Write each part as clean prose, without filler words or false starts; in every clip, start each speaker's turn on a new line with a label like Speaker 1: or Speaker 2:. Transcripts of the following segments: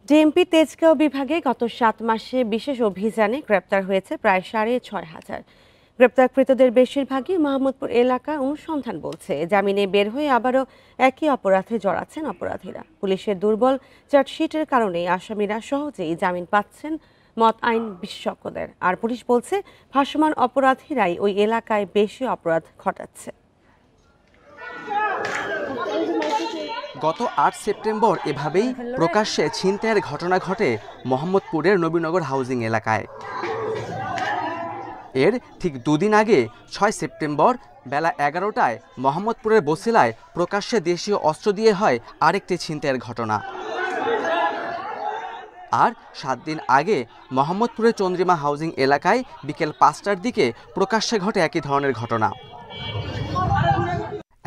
Speaker 1: DMP Tejgaon বিভাগে গত ৭ মাসে বিশেষ অভিযানে গ্রেপ্তার হয়েছে প্রায় ৬,৫০০। গ্রেপ্তারকৃতদের বেশিরভাগই মোহাম্মদপুর এলাকা। অনুসন্ধান বলছে, জামিনে বের হয়ে আবারও একই অপরাধে জড়াচ্ছেন অপরাধীরা। পুলিশের দুর্বল চার্জশিটের কারণেই আসামিরা সহজেই জামিন পাচ্ছেন মত আইন বিশেষজ্ঞদের। আর পুলিশ বলছে, ভাসমান অপরাধীরাই ওই এলাকায় বেশি অপরাধ ঘটাচ্ছে।
Speaker 2: গত ৮ সেপ্টেম্বর এভাবেই প্রকাশ্যে ছিনতাইয়ের ঘটনা ঘটে মোহাম্মদপুরের নবীনগর হাউজিং এলাকায়। এর ঠিক দুদিন আগে ৬ সেপ্টেম্বর বেলা ১১টায় মোহাম্মদপুরের বছিলায় প্রকাশ্যে দেশীয় অস্ত্র দিয়ে হয় আরেকটি ছিনতাইয়ের ঘটনা। আর ৭ দিন আগে মোহাম্মদপুরের চন্দ্রিমা হাউজিং এলাকায় বিকেল ৫টার দিকে প্রকাশ্যে ঘটে একই ধরনের ঘটনা।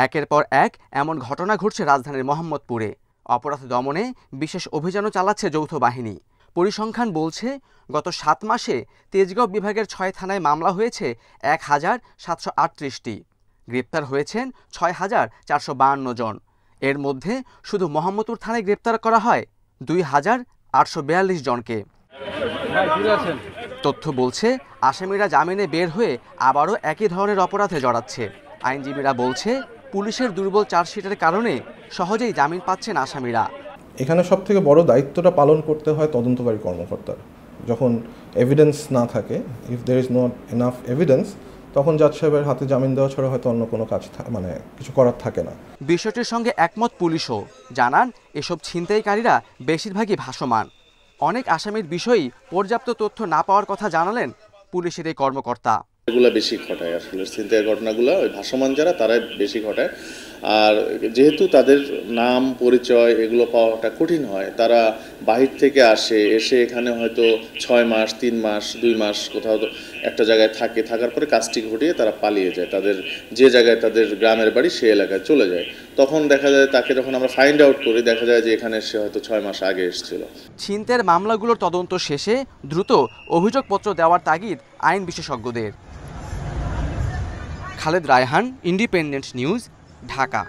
Speaker 2: একের পর এক এমন ঘটনা ঘটছে রাজধানীর মোহাম্মদপুরে। অপরাধ দমনে বিশেষ অভিযানও চালাচ্ছে যৌথ বাহিনী। পরিসংখ্যান বলছে, গত ৭ মাসে তেজগাঁও বিভাগের ৬ থানায় মামলা হয়েছে ১,৭৩৮টি। গ্রেপ্তার হয়েছেন ৬,৪৫২ জন। এর মধ্যে শুধু মোহাম্মদপুর থানায় গ্রেপ্তার করা হয় ২,৮৪২ জনকে। তথ্য বলছে, আসামিরা জামিনে বের হয়ে আবারও একই ধরনের অপরাধে জড়াচ্ছে। আইনজীবীরা বলছে, পুলিশের দুর্বল চার্জশিটের কারণে সহজেই জামিন পাচ্ছেন আসামিরা।
Speaker 3: এখানে সবথেকে বড় দায়িত্বটা পালন করতে হয় তদন্তকারী কর্মকর্তার। যখন এভিডেন্স না থাকে, if there is not enough evidence, তখন জাজ সাহেবের হাতে জামিন দেওয়া ছাড়া হয়তো অন্য কোনো কাজ কিছু করার থাকে না।
Speaker 2: বিষয়টির সঙ্গে একমত পুলিশও। জানান, এসব ছিনতাইকারীরা বেশিরভাগই ভাসমান। অনেক আসামির বিষয়েই পর্যাপ্ত তথ্য না পাওয়ার কথা জানালেন পুলিশের এই কর্মকর্তা।
Speaker 4: এগুলো বেশি ঘটায়, আসলে ছিনতাইয়ের ঘটনাগুলো ওই ভাসমান যারা তারাই বেশি ঘটায়। আর যেহেতু তাদের নাম পরিচয় এগুলো পাওয়াটা কঠিন হয়, তারা বাহির থেকে এসে এখানে হয়তো ৬ মাস, ৩ মাস, ২ মাস কোথাও একটা জায়গায় থাকার পরে কাজটি ঘটিয়ে তারা পালিয়ে যায়। তাদের যে জায়গায় তাদের গ্রামের বাড়ি সেই এলাকায় চলে যায়। তখন দেখা যায়, তাকে যখন আমরা ফাইন্ড আউট করি, দেখা যায় যে এখানে সে হয়তো ৬ মাস আগে এসেছিল।
Speaker 2: ছিনতাইয়ের মামলাগুলোর তদন্ত শেষে দ্রুত অভিযোগপত্র দেওয়ার তাগিদ আইন বিশেষজ্ঞদের। Khaled Raihan, independent news, Dhaka.